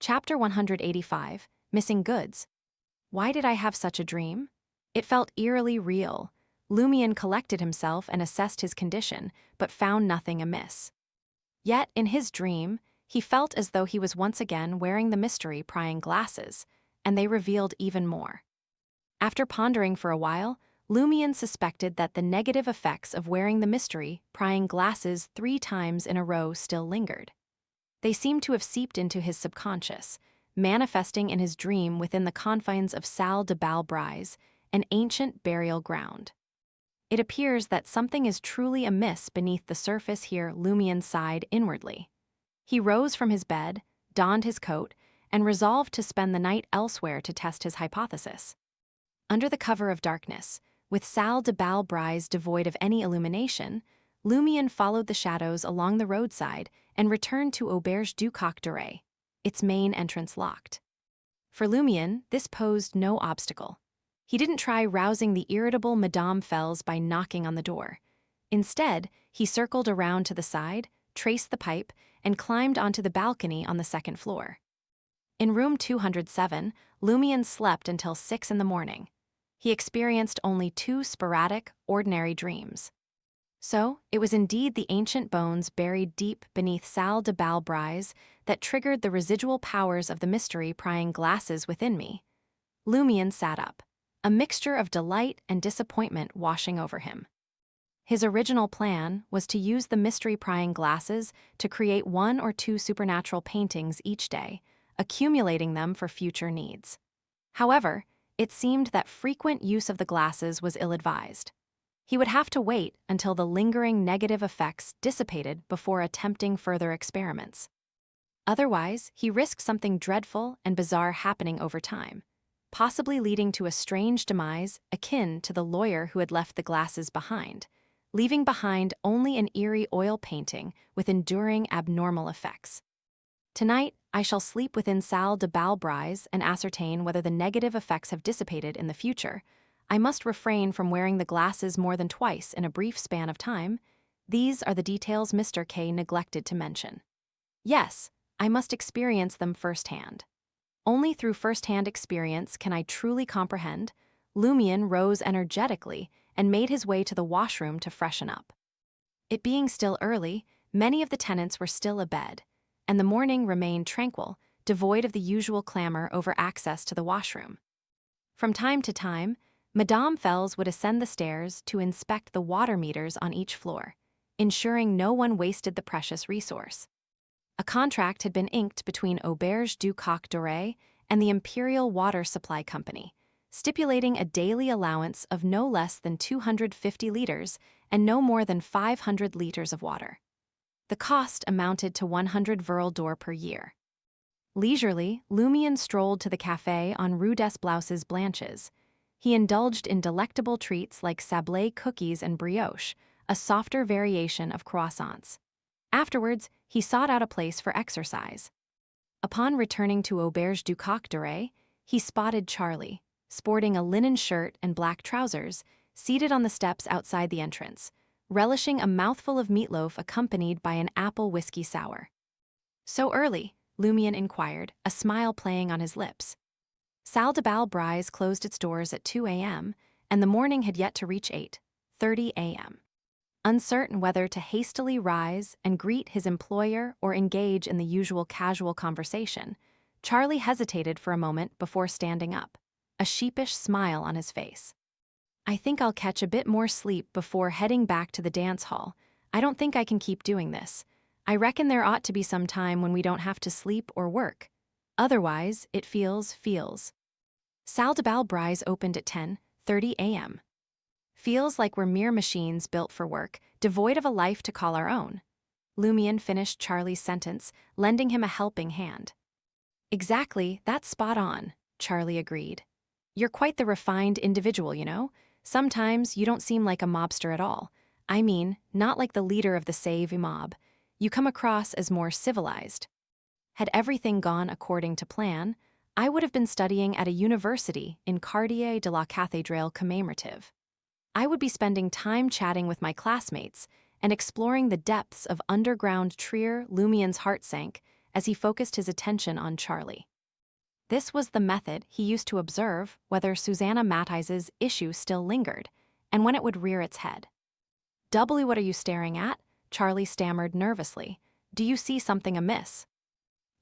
Chapter 185, Missing Goods. Why did I have such a dream? It felt eerily real. Lumion collected himself and assessed his condition, but found nothing amiss. Yet, in his dream, he felt as though he was once again wearing the mystery-prying glasses, and they revealed even more. After pondering for a while, Lumion suspected that the negative effects of wearing the mystery-prying glasses 3 times in a row still lingered. They seemed to have seeped into his subconscious, manifesting in his dream within the confines of Salle de Balbrise, an ancient burial ground. It appears that something is truly amiss beneath the surface here. Lumion sighed inwardly. He rose from his bed, donned his coat, and resolved to spend the night elsewhere to test his hypothesis. Under the cover of darkness, with Salle de Balbrise devoid of any illumination, Lumion followed the shadows along the roadside and returned to Auberge du Coq d'Oreille, its main entrance locked. For Lumion, this posed no obstacle. He didn't try rousing the irritable Madame Fels by knocking on the door. Instead, he circled around to the side, traced the pipe, and climbed onto the balcony on the 2nd floor. In room 207, Lumion slept until 6 in the morning. He experienced only 2 sporadic, ordinary dreams. So, it was indeed the ancient bones buried deep beneath Salle de Balbrise that triggered the residual powers of the mystery-prying glasses within me. Lumion sat up, a mixture of delight and disappointment washing over him. His original plan was to use the mystery-prying glasses to create 1 or 2 supernatural paintings each day, accumulating them for future needs. However, it seemed that frequent use of the glasses was ill-advised. He would have to wait until the lingering negative effects dissipated before attempting further experiments. Otherwise, he risked something dreadful and bizarre happening over time, possibly leading to a strange demise akin to the lawyer who had left the glasses behind, leaving behind only an eerie oil painting with enduring abnormal effects. Tonight, I shall sleep within Salle de Balbrise and ascertain whether the negative effects have dissipated in the future. I must refrain from wearing the glasses more than twice in a brief span of time. These are the details Mr. K neglected to mention. Yes, I must experience them firsthand. Only through first-hand experience can I truly comprehend. Lumion rose energetically and made his way to the washroom to freshen up. It being still early, many of the tenants were still abed, and the morning remained tranquil, devoid of the usual clamor over access to the washroom. From time to time, Madame Fels would ascend the stairs to inspect the water meters on each floor, ensuring no one wasted the precious resource. A contract had been inked between Auberge du Coq d'Oreille and the Imperial Water Supply Company, stipulating a daily allowance of no less than 250 liters and no more than 500 liters of water. The cost amounted to 100 Verle d'Or per year. Leisurely, Lumion strolled to the café on Rue des Blouses Blanches. He indulged in delectable treats like sablé cookies and brioche, a softer variation of croissants. Afterwards, he sought out a place for exercise. Upon returning to Auberge du Coq d'Oreille, he spotted Charlie, sporting a linen shirt and black trousers, seated on the steps outside the entrance, relishing a mouthful of meatloaf accompanied by an apple whiskey sour. "So early?" Lumion inquired, a smile playing on his lips. Salle de Balbrise closed its doors at 2 a.m., and the morning had yet to reach 8:30 a.m. Uncertain whether to hastily rise and greet his employer or engage in the usual casual conversation, Charlie hesitated for a moment before standing up, a sheepish smile on his face. "I think I'll catch a bit more sleep before heading back to the dance hall. I don't think I can keep doing this. I reckon there ought to be some time when we don't have to sleep or work. Otherwise, it feels. Salle de Balbrise opened at 10:30 a.m. Feels like we're mere machines built for work, devoid of a life to call our own." Lumion finished Charlie's sentence, lending him a helping hand. "Exactly, that's spot on," Charlie agreed. "You're quite the refined individual, you know. Sometimes you don't seem like a mobster at all. I mean, not like the leader of the Save mob. You come across as more civilized. Had everything gone according to plan, I would have been studying at a university in Quartier de la Cathédrale commémorative. I would be spending time chatting with my classmates and exploring the depths of underground Trier." Lumion's heart sank as he focused his attention on Charlie. This was the method he used to observe whether Susanna Matthijs's issue still lingered, and when it would rear its head. "W, what are you staring at?" Charlie stammered nervously. "Do you see something amiss?"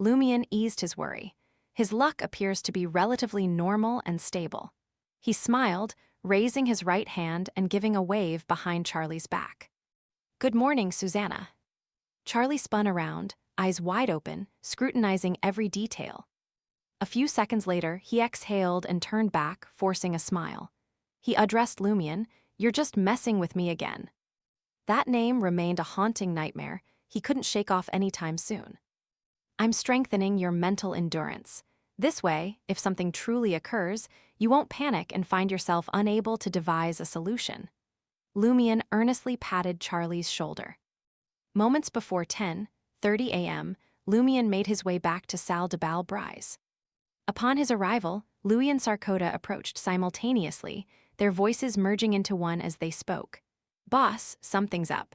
Lumion eased his worry. His luck appears to be relatively normal and stable. He smiled, raising his right hand and giving a wave behind Charlie's back. "Good morning, Susanna." Charlie spun around, eyes wide open, scrutinizing every detail. A few seconds later, he exhaled and turned back, forcing a smile. He addressed Lumion. "You're just messing with me again." That name remained a haunting nightmare he couldn't shake off anytime soon. "I'm strengthening your mental endurance. This way, if something truly occurs, you won't panic and find yourself unable to devise a solution." Lumion earnestly patted Charlie's shoulder. Moments before 10:30 a.m., Lumion made his way back to Salle de Bal Brise. Upon his arrival, Louis and Sarkota approached simultaneously, their voices merging into one as they spoke. "Boss, something's up."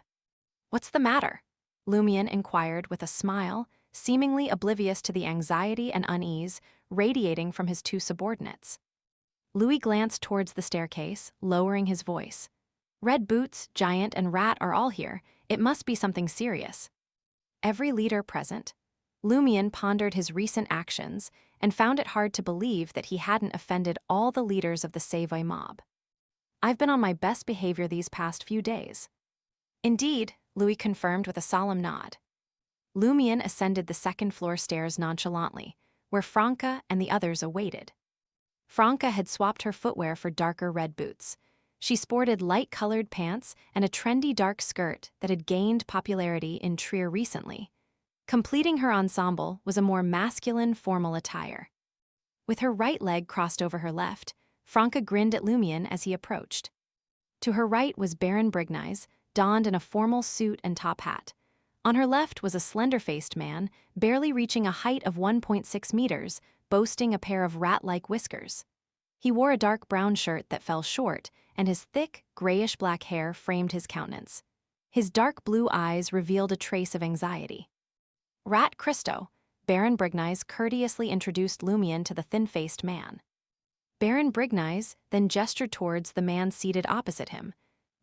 "What's the matter?" Lumion inquired with a smile, seemingly oblivious to the anxiety and unease radiating from his two subordinates. Louis glanced towards the staircase, lowering his voice. "Red Boots, Giant, and Rat are all here. It must be something serious." Every leader present. Lumion pondered his recent actions and found it hard to believe that he hadn't offended all the leaders of the Savoy mob. "I've been on my best behavior these past few days." "Indeed," Louis confirmed with a solemn nod. Lumion ascended the second-floor stairs nonchalantly, where Franca and the others awaited. Franca had swapped her footwear for darker red boots. She sported light-colored pants and a trendy dark skirt that had gained popularity in Trier recently. Completing her ensemble was a more masculine, formal attire. With her right leg crossed over her left, Franca grinned at Lumion as he approached. To her right was Baron Brignies, donned in a formal suit and top hat. On her left was a slender-faced man, barely reaching a height of 1.6 meters, boasting a pair of rat-like whiskers. He wore a dark brown shirt that fell short, and his thick, grayish-black hair framed his countenance. His dark blue eyes revealed a trace of anxiety. "Rat Christo," Baron Brignies courteously introduced Lumion to the thin-faced man. Baron Brignies then gestured towards the man seated opposite him.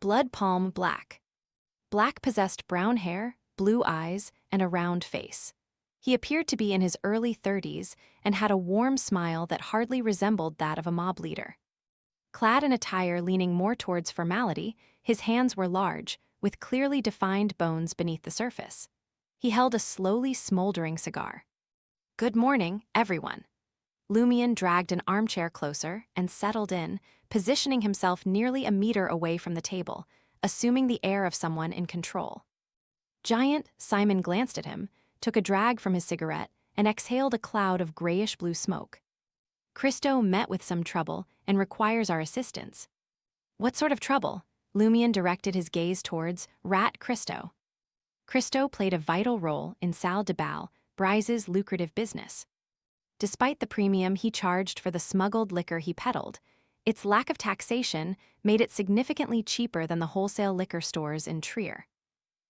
Blood Palm Black. Black possessed brown hair, blue eyes, and a round face. He appeared to be in his early 30s and had a warm smile that hardly resembled that of a mob leader. Clad in attire leaning more towards formality, his hands were large, with clearly defined bones beneath the surface. He held a slowly smoldering cigar. "Good morning, everyone." Lumion dragged an armchair closer and settled in, positioning himself nearly a meter away from the table, assuming the air of someone in control. Giant Simon glanced at him, took a drag from his cigarette, and exhaled a cloud of grayish-blue smoke. "Christo met with some trouble and requires our assistance." "What sort of trouble?" Lumion directed his gaze towards Rat Christo. Christo played a vital role in Salle de Bal Brise's lucrative business. Despite the premium he charged for the smuggled liquor he peddled, its lack of taxation made it significantly cheaper than the wholesale liquor stores in Trier.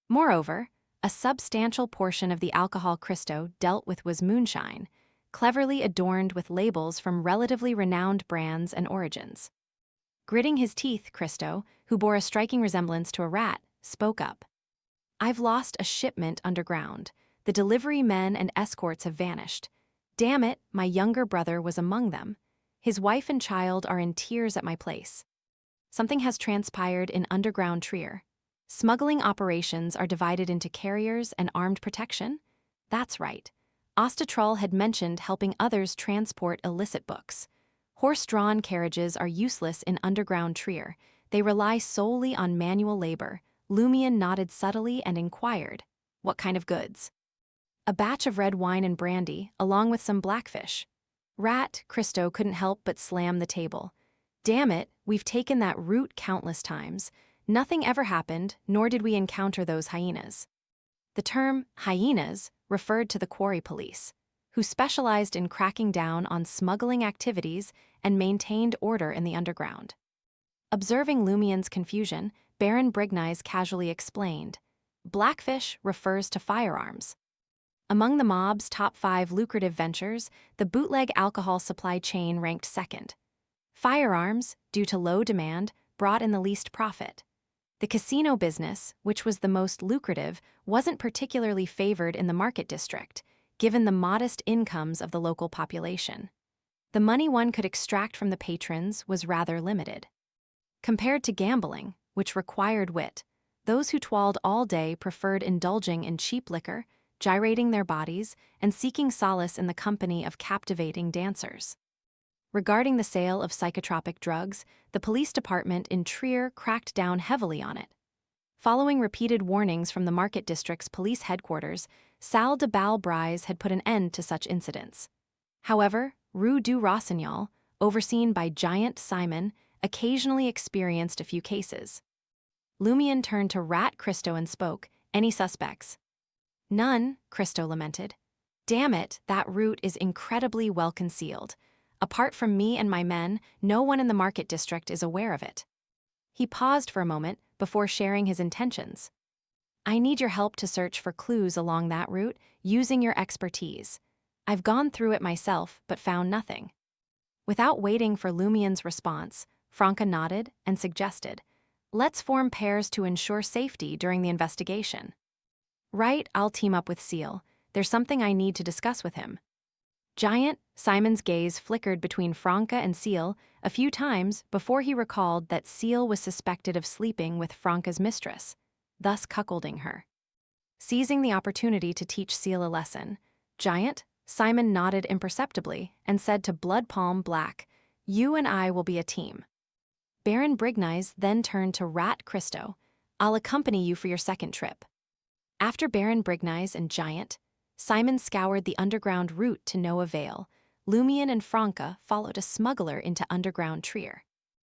Moreover, a substantial portion of the alcohol Christo dealt with was moonshine, cleverly adorned with labels from relatively renowned brands and origins. Gritting his teeth, Christo, who bore a striking resemblance to a rat, spoke up. "I've lost a shipment underground. The delivery men and escorts have vanished. Damn it, my younger brother was among them. His wife and child are in tears at my place. Something has transpired in underground Trier. Smuggling operations are divided into carriers and armed protection? That's right. Ostatral had mentioned helping others transport illicit books. Horse-drawn carriages are useless in underground Trier. They rely solely on manual labor." Lumion nodded subtly and inquired, "What kind of goods?" "A batch of red wine and brandy, along with some blackfish." Rat Christo couldn't help but slam the table. "Damn it, we've taken that route countless times. Nothing ever happened, nor did we encounter those hyenas." The term hyenas referred to the quarry police, who specialized in cracking down on smuggling activities and maintained order in the underground. Observing Lumion's confusion, Baron Brignies casually explained, "Blackfish refers to firearms." Among the mob's top 5 lucrative ventures, the bootleg alcohol supply chain ranked second. Firearms, due to low demand, brought in the least profit. The casino business, which was the most lucrative, wasn't particularly favored in the market district, given the modest incomes of the local population. The money one could extract from the patrons was rather limited. Compared to gambling, which required wit, those who twalled all day preferred indulging in cheap liquor, gyrating their bodies, and seeking solace in the company of captivating dancers. Regarding the sale of psychotropic drugs, the police department in Trier cracked down heavily on it. Following repeated warnings from the market district's police headquarters, Salle de Bals had put an end to such incidents. However, Rue du Rossignol, overseen by Giant Simon, occasionally experienced a few cases. Lumian turned to Rat Christo and spoke, "Any suspects?" "None," Christo lamented. "Damn it, that route is incredibly well concealed. Apart from me and my men, no one in the market district is aware of it." He paused for a moment before sharing his intentions. "I need your help to search for clues along that route, using your expertise. I've gone through it myself, but found nothing." Without waiting for Lumian's response, Franca nodded and suggested, "Let's form pairs to ensure safety during the investigation." "Right, I'll team up with Seal. There's something I need to discuss with him." Giant Simon's gaze flickered between Franca and Seal a few times before he recalled that Seal was suspected of sleeping with Franca's mistress, thus cuckolding her. Seizing the opportunity to teach Seal a lesson, Giant Simon nodded imperceptibly and said to Blood Palm Black, "You and I will be a team." Baron Brignize then turned to Rat Christo, "I'll accompany you for your second trip." After Baron Brignize and Giant, Simon scoured the underground route to no avail. Lumian and Franca followed a smuggler into underground Trier.